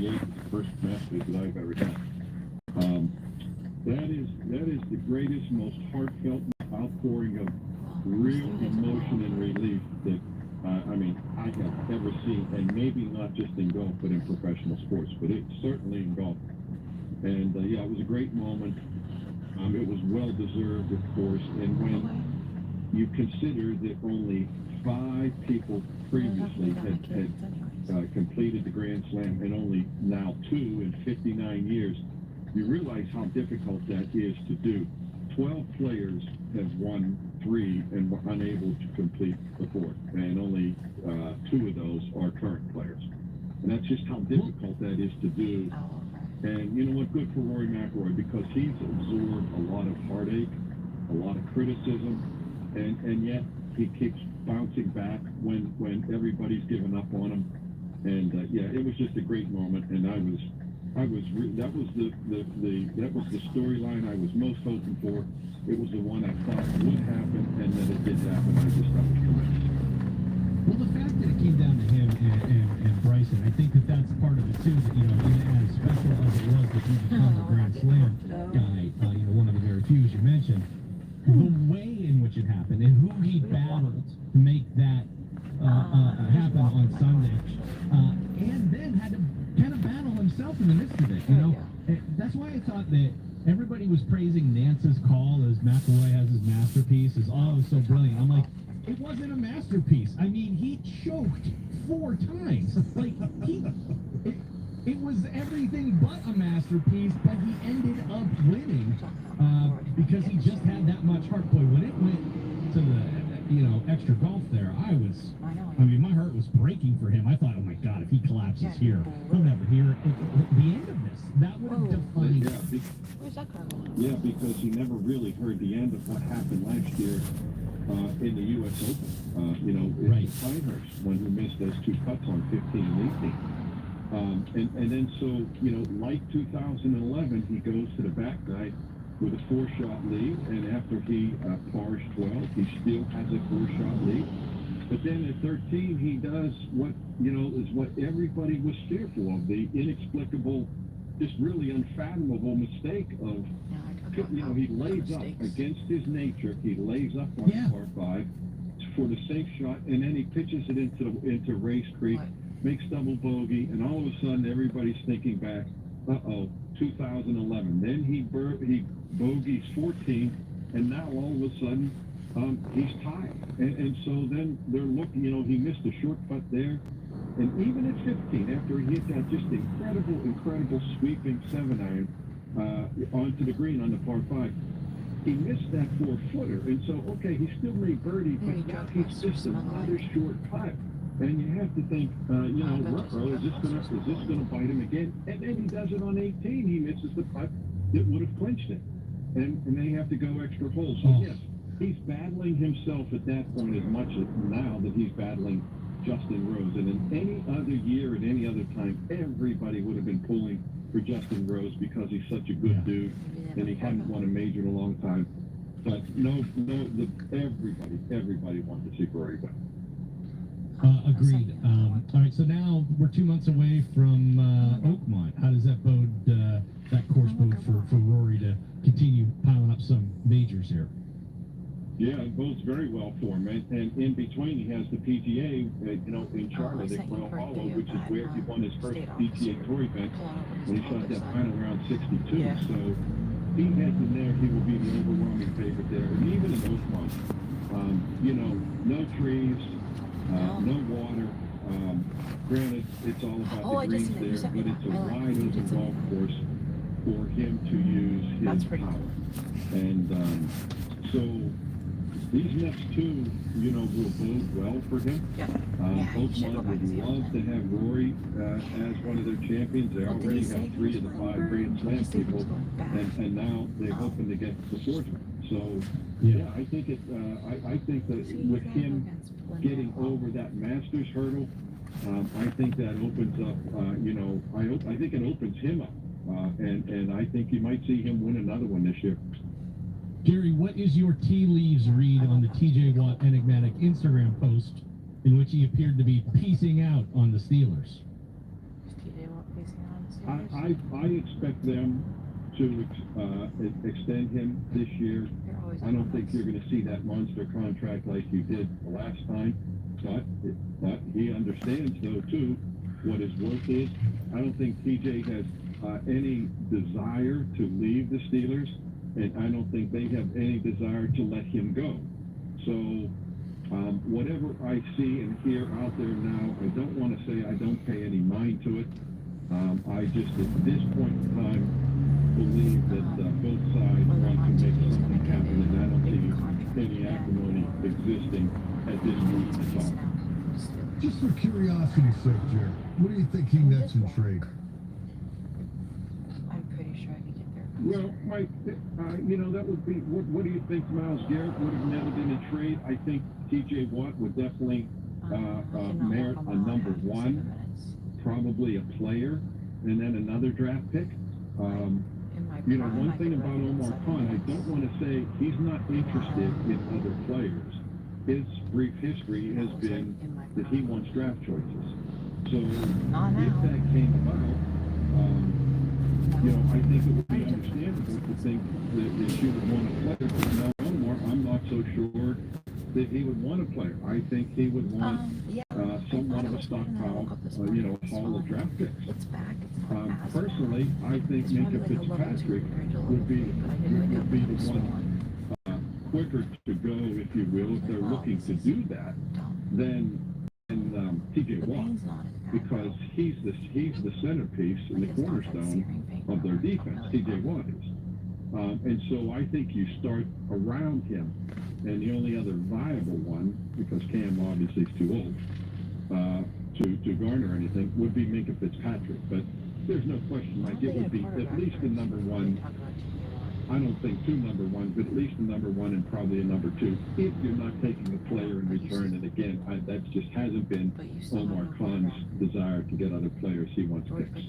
28, the first Masters that I've ever done. That is the greatest, most heartfelt outpouring of real emotion and relief that I have ever seen, and maybe not just in golf, but in professional sports, but it's certainly in golf. And it was a great moment. It was well-deserved, of course, and when you consider that only 5 people previously had completed the Grand Slam, and only now 2 in 59 years, you realize how difficult that is to do. 12 players have won 3 and were unable to complete the 4th, and only 2 of those are current players. And that's just how difficult that is to do. And you know what? Good for Rory McIlroy, because he's absorbed a lot of heartache, a lot of criticism, and yet he keeps bouncing back when everybody's given up on him. And it was just a great moment, and that was the storyline I was most hoping for. It was the one I thought would happen, and then it did happen. I just thought it was tremendous. Well, the fact that it came down to him and Bryson, I think that's part of it too. That, as special as it was that he become the Grand Slam guy, one of the very few you mentioned, the way in which it happened and who he battled to make that happen on Sunday, and then had to kind of battle himself in the midst of it. That's why I thought that everybody was praising Nance's call as McIlroy has his masterpiece. It was so brilliant. I'm like, it wasn't a masterpiece. I mean, he choked 4 times. Like, it was everything but a masterpiece, but he ended up winning because he just had that much heart. Boy, when it went to the extra golf there, my heart was breaking for him. I thought, oh my God, if he collapses here, he'll never hear the end of this. That would have defined. Where's that car going? Yeah, because he never really heard the end of what happened last year in the U.S. Open. In Pinehurst, when he missed those 2 putts on 15 and 18. And then like 2011, he goes to the back nine with a 4-shot lead, and after he pars 12, he still has a 4-shot lead. But then at 13, he does what is what everybody was fearful of, the inexplicable, just really unfathomable mistake of, he lays up against his nature. He lays up on par 5 for the safe shot, and then he pitches it into Race Creek, makes double bogey, and all of a sudden everybody's thinking back, 2011. Then he bogeys 14, and now all of a sudden he's tied. And so then they're looking, he missed a short putt there. And even at 15, after he hit that just incredible sweeping 7-iron onto the green on the par 5, he missed that 4-footer. And so, okay, he still made birdie, but now he's just another short putt. And you have to think, is this going to bite him again? And then he does it on 18. He misses the putt that would have clinched it. And they have to go extra holes. So, yes, he's battling himself at that point as much as now that he's battling Justin Rose. And in any other year, at any other time, everybody would have been pulling for Justin Rose because he's such a good dude, and he hadn't won a major in a long time. But everybody wanted to see Rory win. Agreed. All right, so now we're 2 months away from Oakmont. How does that bode, that course bode for Rory to continue piling up some majors here? Yeah, it bodes very well for him. And in between, he has the PGA, in Charlotte at Quail Hollow, which is where he won his first PGA Tour event when he shot that final round 62. Yeah. So he heads in there. He will be the overwhelming favorite there. And even in Oakmont, no trees, no water. Granted, it's all about the greens there, but it's a wide open golf course for him to use his power. And so these next 2, will bode well for him. Oakmont would love to have Rory as one of their champions. They already have 3 of the 5 Grand Slam people, and now they're hoping to get the 4th one. So, I think that with him getting over that Masters hurdle, I think that opens up, I think it opens him up. And I think you might see him win another one this year. Gary, what is your tea leaves read on the TJ Watt enigmatic Instagram post in which he appeared to be piecing out on the Steelers? Is TJ Watt piecing out? I expect them to extend him this year. I don't think you're going to see that monster contract like you did the last time, but he understands, though, too, what his worth is. I don't think TJ has any desire to leave the Steelers, and I don't think they have any desire to let him go. So whatever I see and hear out there now, I don't want to say I don't pay any mind to it. I just, at this point in time, believe that both sides want to make something happen, and I don't see any acrimony existing at this point at all. Just for curiosity's sake, Jared, what do you think he nets in trade? I'm pretty sure I could get there. Well, Mike, that would be, what do you think Myles Garrett would have netted in a trade? I think TJ Watt would definitely merit a number one, probably a player, and then another draft pick. One thing about Omar Khan, I don't want to say he's not interested in other players. His brief history has been that he wants draft choices. So if that came about, I think it would be understandable to think that you would want a player. But now Omar, I'm not so sure that he would want a player. I think he would want somewhat of a stockpile, a haul of draft picks. Personally, I think Minka Fitzpatrick would be the one quicker to go, if you will, if they're looking to do that, than TJ Watt, because he's the centerpiece and the cornerstone of their defense. TJ Watt is. And so I think you start around him, and the only other viable one, because Cam obviously is too old to garner anything, would be Minka Fitzpatrick. But there's no question, Mike, it would be at least the number one. I don't think two number ones, but at least a number one and probably a number two, if you're not taking a player in return. And again, that just hasn't been Omar Khan's desire to get other players he wants picks.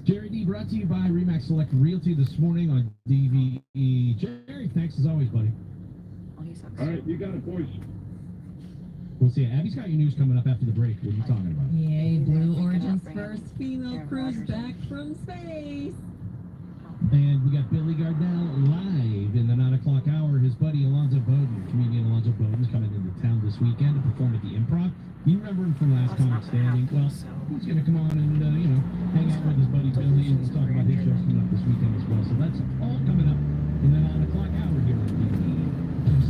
Jerry D, brought to you by Remax Select Realty this morning on DVE. Jerry, thanks as always, buddy. All right, you got it, boys. We'll see. Abby's got your news coming up after the break. What are you talking about? Yay, Blue Origin's first female cruise back from space. And we got Billy Gardell live in the 9 o'clock hour. His buddy Alonzo Bowden, comedian Alonzo Bowden, is coming into town this weekend to perform at the Improv. You remember him from Last Comic Standing? Well, he's going to come on and, hang out with his buddy Billy, and we'll talk about his shows coming up this weekend as well. So that's all coming up in the 9 o'clock hour here on DVE.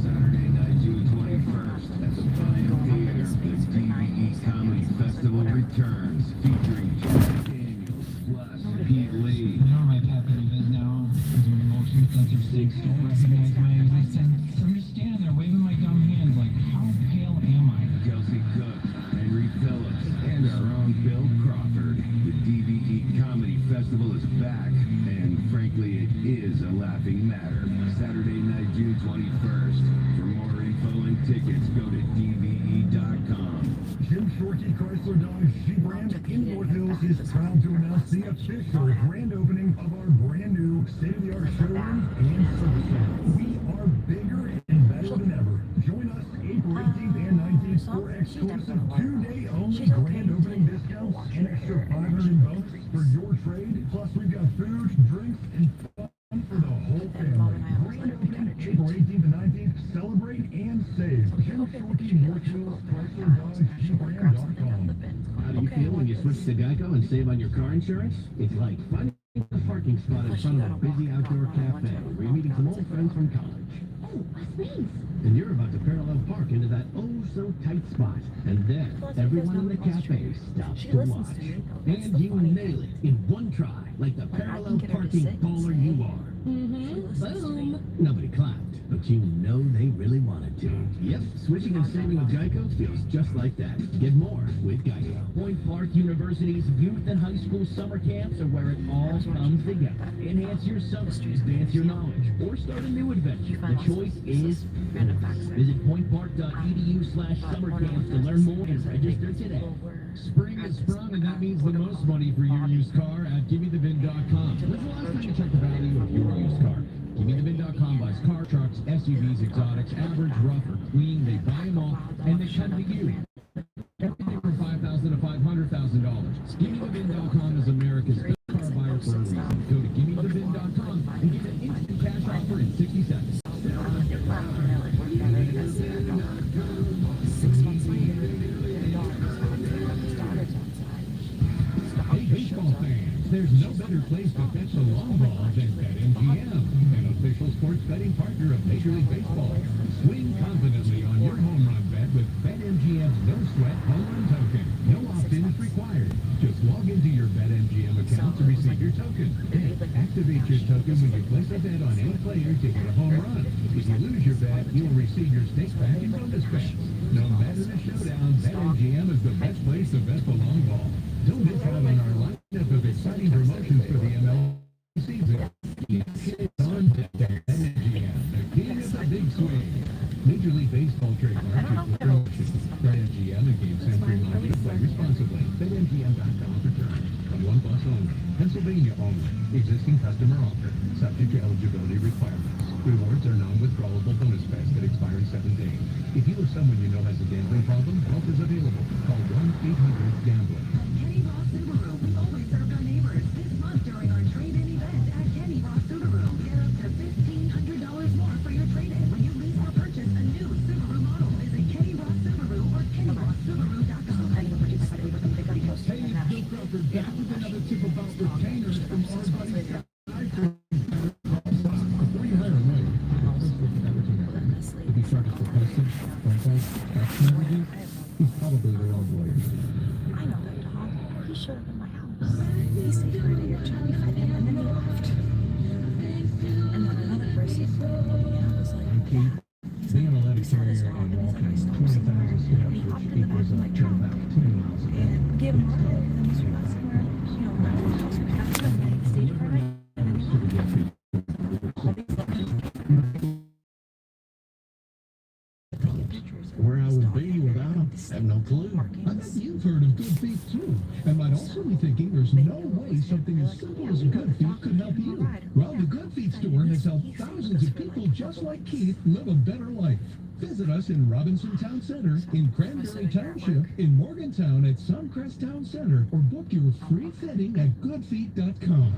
Saturday night, June 21st, at the Fine Theater, the DVE Comedy Festival returns, featuring Jack Daniels, plus Pete Lee. My captain is now doing motion sensor six, don't recognize my existence. I'm just standing there waving my dumb hands like, how pale am I? Kelsey Cook, Henry Phillips, and our own Bill Crawford. The DVE Comedy Festival is back, and frankly, it is a laughing matter. Saturday night, June 21st. For more info and tickets, go to DVE.com. Jim Shorty Chrysler Dodge Jeep Ram in North Hills is proud to announce the official grand opening of our brand new state-of-the-art showroom and service center. We are bigger and better than ever. Join us April 18th and 19th for exclusive two-day only grand opening discounts, an extra $500 bonus for your trade. Plus, we've got food, drinks, and fun for the whole family. Grand opening April 18th and 19th. Celebrate and save. Jim Shorty North Hills Chrysler Dodge Jeep Ram.com. How do you feel when you switch to Geico and save on your car insurance? It's like finding a parking spot in front of a busy outdoor cafe where you're meeting some old friends from college. Oh, a space. And you're about to parallel park into that oh-so-tight spot. And then everyone in the cafe stops to watch. And you nail it in one try, like the parallel parking baller you are. Boom. Nobody clapped, but you know they really wanted to. Yep, switching and saving with Geico feels just like that. Get more with Geico. Point Park University's youth and high school summer camps are where it all comes together. Enhance your summer, advance your knowledge, or start a new adventure. The choice is yours. Visit pointpark.edu/summercamps to learn more and register today. Spring is sprung, and that means the most money for your used car at GimmeTheVin.com. When's the last time you checked the value of your used car? GimmeTheVin.com buys car, trucks, SUVs, exotics, average, rough, or clean. They buy them all, and they come to you. Everything from $5,000 to $500,000. GimmeTheVin.com is America's America's best car buyer for a reason. Go to GimmeTheVin.com and get an instant cash offer in 60 seconds. 6 months later, the daughter's outside. Hey, baseball fans, there's no better place to bet the long ball than BetMGM, an official sports betting partner of Major League Baseball. Swing confidently on your home run bet with BetMGM's no-sweat home run token. No opt-in is required. Just log into your BetMGM account to receive your token. Then activate your token when you place a bet on any player to hit a home run. If you lose your bet, you'll receive your stake back in bonus bets. No matter the showdown, BetMGM is the best place to bet the long ball. Don't miss out on our lineup of exciting promotions for the MLB season. It's on BetMGM, the king of the big swing. Major League Baseball trademark is promotion. BetMGM and GameCentral remind you to play responsibly. BetMGM.com for terms. 21 plus only. Pennsylvania only. Existing customer offer. Subject to eligibility requirements. Rewards are non-withdrawable bonus bets that expire in 7 days. If you or someone you know has a gambling problem, help is available. Call 1-800-GAMBLER. Kenny Ross Subaru. We always served our neighbors. This month during our trade-in event at Kenny Ross Subaru, get up to $1,500 more for your trade-in when you lease or purchase a new Subaru model. Visit Kenny Ross Subaru or KennyRossSubaru.com. Hey, it's Bill Crawford back with another tip about retainers from our buddy. Before you hire a lawyer, first look at that retainer. If he charges for postage, phone calls, text messages, he's probably the wrong lawyer. I know that dog. He showed up in my house. He stayed for a day or two. We fed him, and then he left. And then another person, I was like, Keith, being a letter carrier and walking 20,000 steps, which equals up to about 10 miles a day. and gave him a ride. And then we got somewhere, around the house. We got to the night, stayed for a night, and then he left. Where I would be without him, I have no clue. I bet you've heard of Good Feet too, and might also be thinking there's no way something as simple as Good Feet could help you. Well, the Good Feet store has helped thousands of people just like Keith live a better life. Visit us in Robinson Town Center, in Cranberry Township, in Morgantown at Suncrest Town Center, or book your free fitting at goodfeet.com.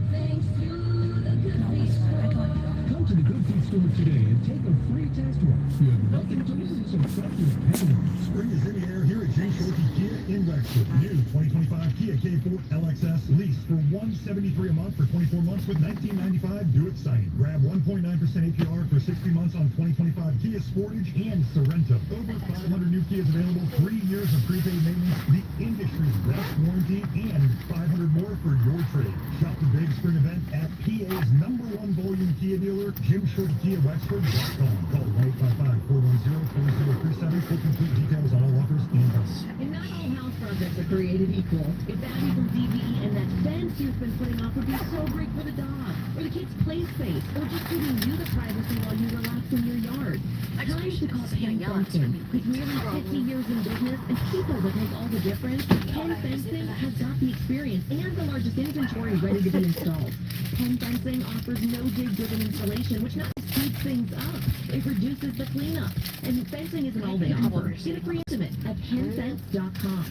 Come to the Good Feet store today and take a free test run. You have nothing to lose, so trust your opinion. Spring is in the air here at Jay Shorty Kia in Wexford. New 2025 Kia K4 LXS lease for $173 a month for 24 months with $19.95 due at signing. Grab 1.9% APR for 60 months on 2025 Kia Sportage and Sorento. Over 500 new Kias available, 3 years of prepaid maintenance, the industry's best warranty, and 500 more for your trade. Shop the big spring event at PA's #1 volume Kia dealer, Jim Shorty Kia Wexford.com. Call 1-855-410-4037 for complete details on all offers and prices. And not all house projects are created equal. If Abby from DVE and that fence you've been putting up would be so great for the dog, or the kids' play space, or just giving you the privacy while you relax in your yard. Time to call Ken Fencing. With nearly 50 years in business and people that make all the difference, Ken Fencing has got the experience and the largest inventory ready to be installed. Ken Fencing offers no dig-driven installation, which not only speeds things up, it reduces the cleanup. And fencing isn't all they offer. Get a free estimate at kenfence.com.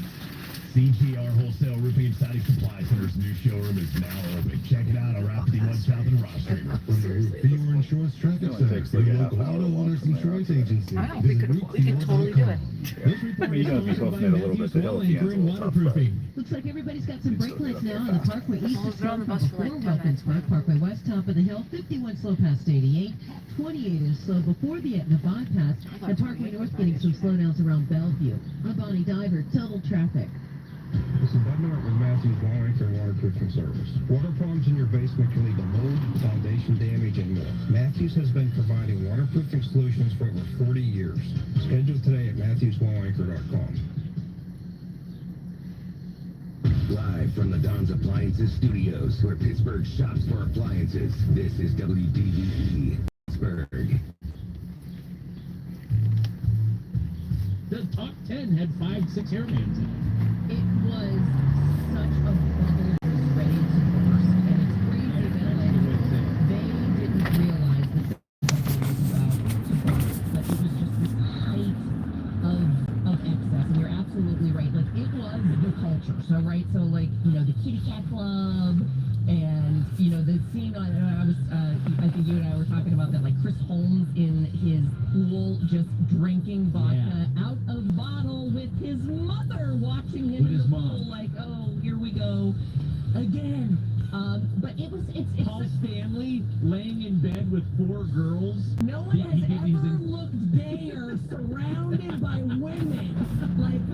CTR Wholesale Roofing and Siding Supply Center's new showroom is now open. Check it out on Route 51 South and Ross Street. From the Reviewer Insurance Traffic Center, the local auto owners insurance agency. I know, we could totally do it. This report is sponsored by Matthews Wall Anchor and Waterproofing. Looks like everybody's got some brake lights now on the Parkway East Almost is been on the from bus for like 10 minutes. Wilkinsburg, Parkway West, top of the hill, 51 slow past 88, 28 is slow before the Etna bypass, and Parkway North getting some slowdowns around Bellevue. I'm Bonnie Diver, total traffic. This is Bud Norton with Matthews Wall Anchor and Waterproofing Service. Water problems in your basement can lead to mold, foundation damage, and more. Matthews has been providing waterproofing solutions for over 40 years. Schedule today at MatthewsWallAnchor.com. Live from the Don's Appliances Studios, where Pittsburgh shops for appliances. This is WDVE Pittsburgh. The top 10 had 5-6 airmans in it. It was such a bubble that was ready to burst, and it's crazy that they didn't realize that it was about to burst, but it was just this height of excess, and you're absolutely right. Like, it was the culture, so right, so like, the kitty cat club. And, you know, the scene on, I think you and I were talking about that, like Chris Holmes in his pool just drinking vodka out of bottle with his mother watching him With in his the mom. pool, like, oh, here we go again. But it's Paul Stanley laying in bed with 4 girls. no one has he's ever in- looked gayer surrounded by women. Like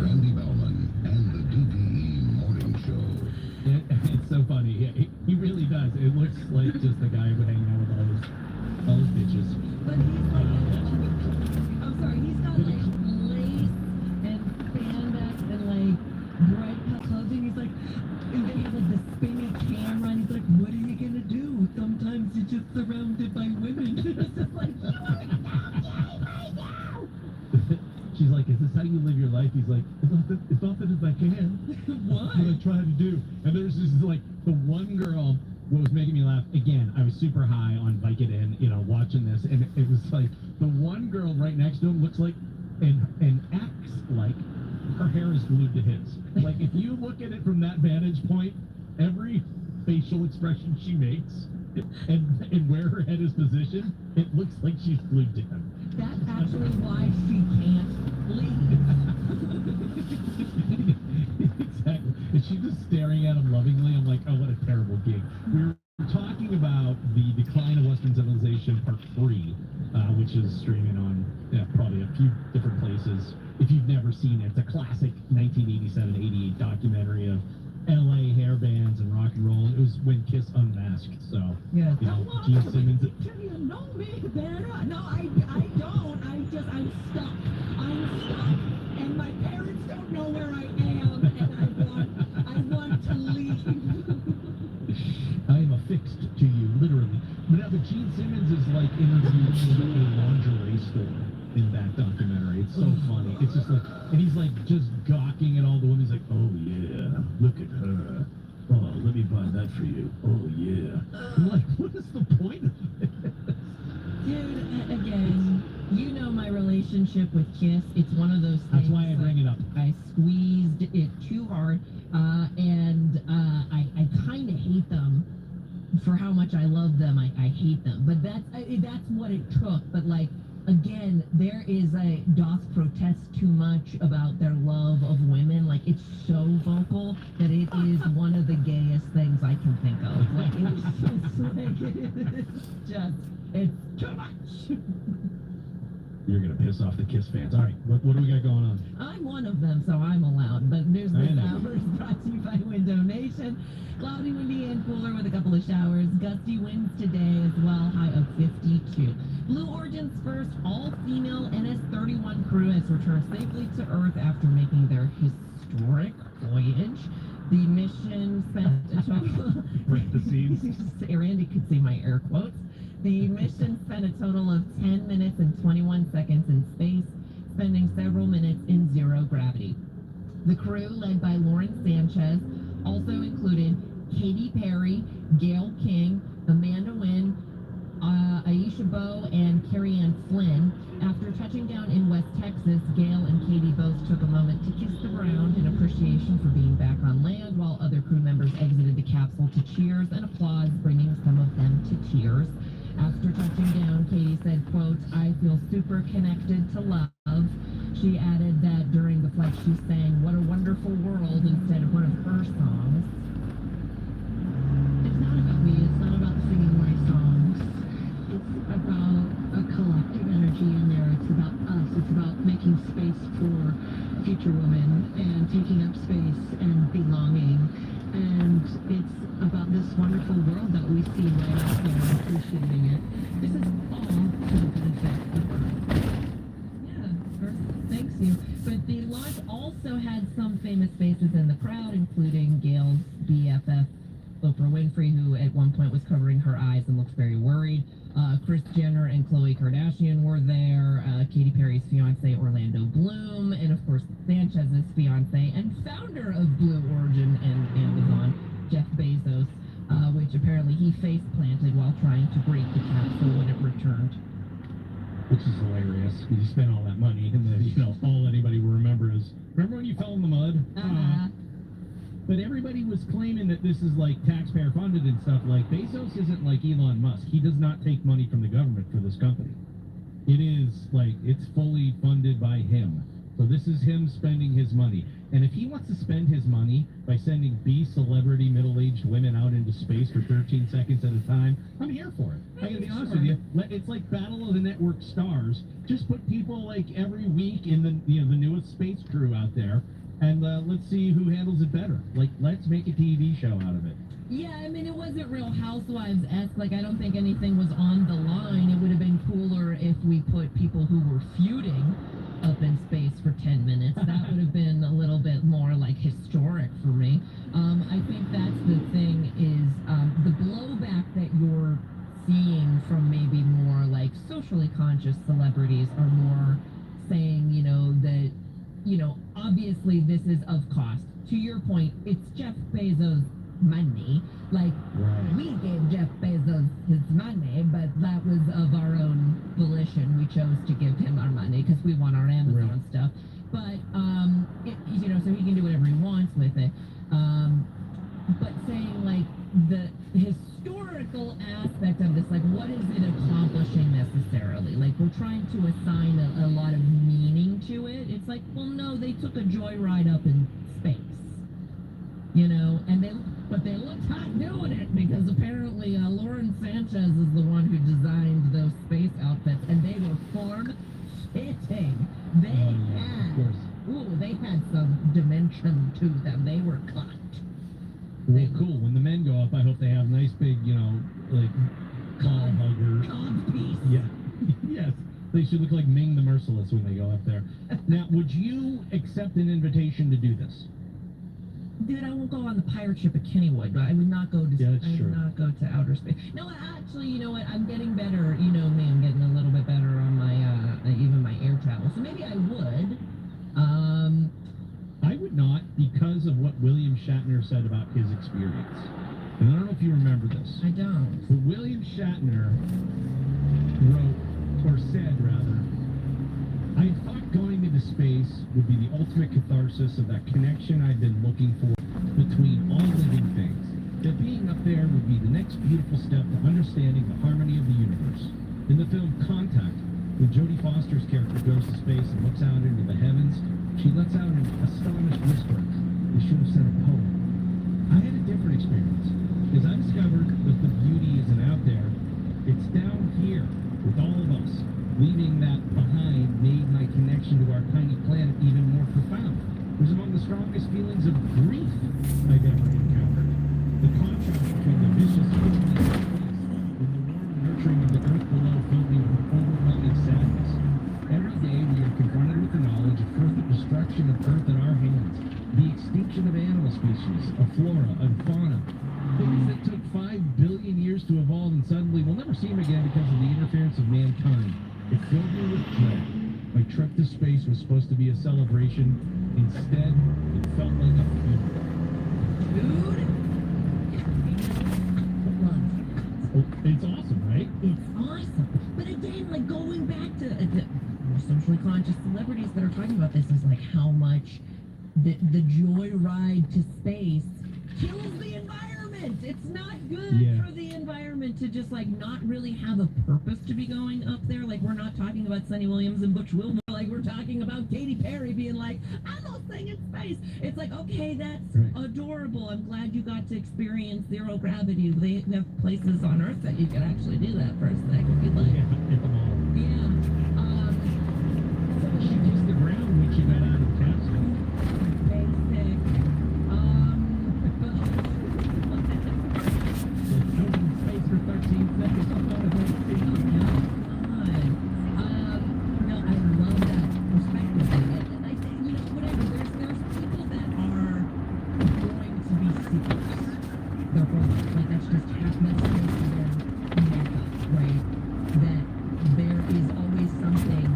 Randy Bellman and the DVE Morning Show. It's so funny. Yeah, he really does. It looks like just the guy who hanging out with all those bitches. But he's like, I'm sorry, he's got like lace and spandex and like bright clothing. He's like, and then he has like the spinny camera, and he's like, what are you gonna do? Sometimes you're just surrounded by women. It's just like, you are gonna die right now. She's like, is this how you live your life? He's like, it's not that as I can. What? That's what I try to do. And there's this, like, the one girl, what was making me laugh, again, I was super high on Vicodin, you know, watching this, and it was like, the one girl right next to him looks like, and acts like her hair is glued to his. Like, if you look at it from that vantage point, every facial expression she makes, and where her head is positioned, it looks like she's glued to him. That's actually why she can't leave. Exactly. And she's just staring at him lovingly. I'm like, oh, what a terrible gig. We were talking about the Decline of Western Civilization Part 3, which is streaming on probably a few different places. If you've never seen it, it's a classic 1987-88 documentary of LA hair bands and rock and roll. It was when Kiss unmasked, so Yeah. you know, Gene Simmons. Do you know me better? No, I don't. I'm stuck. And my parents don't know where I am, and I want to leave. I am affixed to you, literally. But Gene Simmons is like interviewing a lingerie store in that documentary. It's so funny. It's just like, and he's like just gawking at all the women. He's like, oh yeah, look at her. Oh, let me buy that for you. Oh yeah. I'm like, what is the point of this? Dude, again, you know my relationship with Kiss. It's one of those things. That's why I bring it up. I squeezed it too hard, and I kind of hate them for how much I love them. I hate them, but that's what it took. But like, again, there is doth protest too much about their love of women. Like, it's so vocal that it is one of the gayest things I can think of. Like, it's too much. You're gonna piss off the Kiss fans. All right, what do we got going on? I'm one of them, so I'm allowed. But News I This know. Hour is brought to you by Window Nation. Cloudy, windy, and cooler with a couple of showers. Gusty winds today as well, high of 52. Blue Origin's first all-female NS-31 crew has returned safely to Earth after making their historic voyage. The mission spent a total... Parentheses. Randy could see my air quotes. The mission spent a total of 10 minutes and 21 seconds in space, spending several minutes in zero gravity. The crew, led by Lauren Sanchez, also included Katy Perry, Gail King, Amanda Wynn, Aisha Bowe, and Carrie Ann Flynn. After touching down in West Texas, Gail and Katy both took a moment to kiss the ground in appreciation for being back on land, while other crew members exited the capsule to cheers and applause, bringing some of them to tears. After touching down, Katy said, quote, "I feel super connected to love." She added that during the flight she sang "What a Wonderful World" instead of one of her songs. It's not about me, it's not about singing my songs. It's about a collective energy in there. It's about us. It's about making space for future women and taking up space and belonging. And it's about this wonderful world that we see right out there and appreciating it. This is all to the benefit of Earth. Yeah, Earth thanks you. But the launch also had some famous faces in the crowd, including Gail's BFF, Oprah Winfrey, who at one point was covering her eyes and looked very worried. Kris Jenner and Khloe Kardashian were there. Katy Perry's fiance, Orlando Bloom, and of course Sanchez's fiance and founder of Blue Origin and Amazon, Jeff Bezos, which apparently he face planted while trying to break the capsule when it returned. Which is hilarious. You spent all that money, and then, you know, all anybody will remember is, remember when you fell in the mud? But everybody was claiming that this is like taxpayer funded and stuff. Like Bezos isn't like Elon Musk. He does not take money from the government for this company. It is like it's fully funded by him. So this is him spending his money. And if he wants to spend his money by sending B celebrity middle-aged women out into space for 13 seconds at a time, I'm here for it. I gotta be honest with you. It's like Battle of the Network Stars. Just put people like every week in the the newest space crew out there, and let's see who handles it better. Like, let's make a TV show out of it. Yeah, I mean, it wasn't Real Housewives-esque. Like, I don't think anything was on the line. It would have been cooler if we put people who were feuding up in space for 10 minutes. That would have been a little bit more, like, historic for me. I think that's the thing is the blowback that you're seeing from maybe more, like, socially conscious celebrities are more saying, that, obviously this is of cost. To your point, it's Jeff Bezos' money. Like, Right. we gave Jeff Bezos his money, but that was of our own volition. We chose to give him our money because we want our Amazon Right. stuff. But, so he can do whatever he wants with it. But saying, like, the historical aspect of this, like, what is it accomplishing necessarily? Like, we're trying to assign a lot of meaning to it. It's like, well, no, they took a joyride up in space. But they looked hot doing it because apparently Lauren Sanchez is the one who designed those space outfits, and they were form-fitting. They had some dimension to them. They were cut. Well, cool. When the men go up, I hope they have nice big, like cod hugger. Cod piece. Yeah. Yes. They should look like Ming the Merciless when they go up there. Now, would you accept an invitation to do this? Dude, I won't go on the pirate ship at Kennywood. I would not go to. Yeah, that's I would true. not go to outer space. No, actually, you know what? I'm getting better. You know me, I'm getting a little bit better on my even my air travel. So maybe I would. I would not, because of what William Shatner said about his experience. And I don't know if you remember this. I don't. But William Shatner wrote, or said rather, I thought going into space would be the ultimate catharsis of that connection I've been looking for between all living things. That being up there would be the next beautiful step to understanding the harmony of the universe. In the film Contact, when Jodie Foster's character goes to space and looks out into the heavens, she lets out an astonished whisper. They should have said a poem. I had a different experience, because I discovered that the beauty isn't out there. It's down here, with all of us. Leaving that behind made my connection to our tiny planet even more profound. It was among the strongest feelings of grief I've ever encountered. The contrast between the vicious and the warm nurturing of the earth below filled me with overwhelming sadness. Every day we are confronted with the knowledge of further destruction of earth in our hands, the extinction of animal species, of flora and fauna, things that took 5 billion years to evolve and suddenly we'll never see them again because of the interference of mankind. It filled me with dread. My trip to space was supposed to be a celebration. Instead, it felt like a funeral. Dude. It's awesome, right? It's awesome. But again, like going back to more socially conscious celebrities that are talking about this is like how much the joyride to space kills the environment. It's not good for the environment to just like not really have a purpose to be going up there. Like we're not talking about Sunny Williams and Butch Wilmore. Like we're talking about Katy Perry being like, I'm all thing in space. It's like, okay, that's adorable. I'm glad you got to experience zero gravity. They have places on Earth that you can actually do that for a sec if you'd like. Hit them all. Yeah. She kissed the ground when she got out of the capsule. Basic. I was in space for 13 seconds. I thought it was No, I love that perspective. And I think, whatever, there's people that are going to be seekers their whole life. Like, that's just that's their makeup, right? That there is always something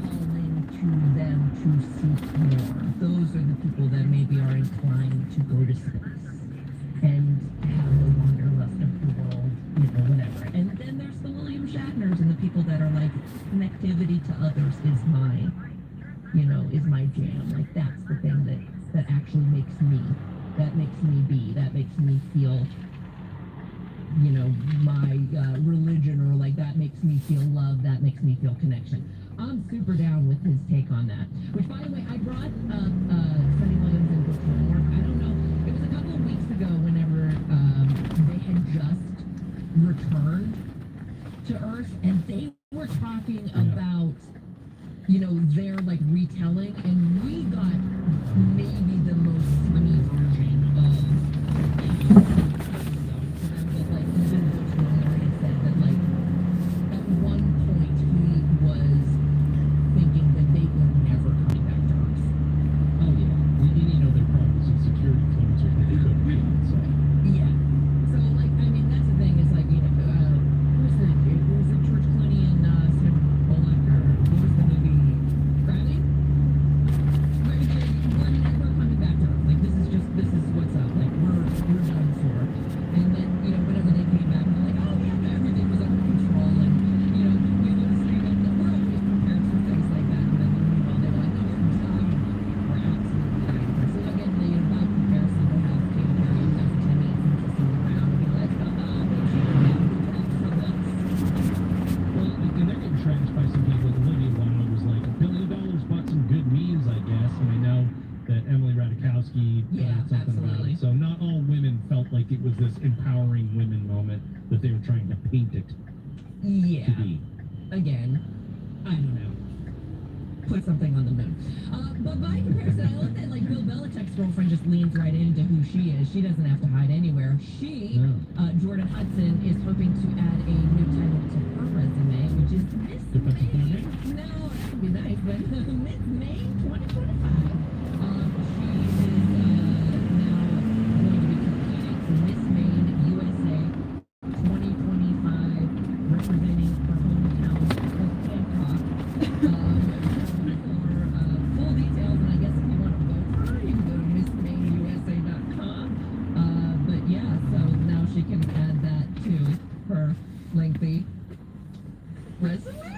calling to them to seek more. Those are the people that maybe are inclined to go to space and have the wanderlust of the world, whatever. And then there's the William Shatners and the people that are like, connectivity to others is my jam. Like that's the thing that actually makes makes me be. That makes me feel, you know, my religion, or like that makes me feel love. That makes me feel connection. I'm super down with his take on that. Which, by the way, I brought up Sunny Williams and Butch Moore. I don't know. It was a couple of weeks ago whenever they had just returned to Earth, and they were talking about, you know, their like retelling, and we got maybe the most funny version of like even Butch Moore had said that like at one point he was thinking that they were never coming back to Earth. Oh yeah. You know, there probably was some security clearances that they couldn't be on, so. Yeah. So like, I mean, that's the thing is like, you know, was it George Clooney and Sandra Bullock, or what was the movie? Gravity? We're coming back to Earth. Like this is what's up. Like we're done for. And then, you know, whenever they came back, they're like, oh yeah, everything was under control, and you know, we would say that we're always prepared for things like that. And then meanwhile they were like, no, we're absolutely ready. So again, the by comparison, we have Katy Perry and Dr. Timmy and kissing around and be like, make sure you have from this. Well, and they're getting trashed by some people. Olivia Wilde was like, $1 billion bought some good memes, I guess. And I know that Emily Ratajkowski Yeah, said something about absolutely. it. So not all women felt like it was this empowering women moment that they were trying to paint it Yeah. to be. Again, I don't know. Put something on the moon. But by comparison, I love that like Bill Belichick's girlfriend just leans right into who she is. She doesn't have to hide anywhere. She, Jordan Hudson, is hoping to add a new title to her resume, which is Miss Defensive May. coordinator? No, that would be nice, but Miss May 2025. She is now going to be competing for Miss Maine USA 2025, representing her hometown of Hancock. For full details, and I guess if you want to vote for her, you can go to MissMaineUSA.com. But yeah, so now she can add that to her lengthy resume.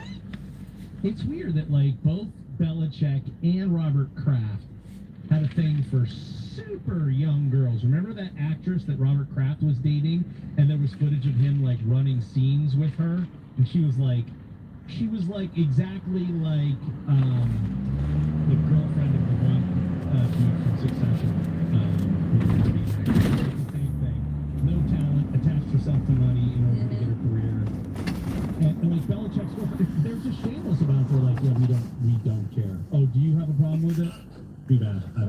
It's weird that like both Belichick and Robert Kraft had a thing for super young girls. Remember that actress that Robert Kraft was dating, and there was footage of him like running scenes with her, and she was like exactly like the girlfriend of the one dude from Succession. The same thing. No talent, attached herself to money in order to get her career. And like Belichick's girlfriend, they're just shameless about it. They're like, yeah, we don't care. Oh, do you have a problem with it? Too bad.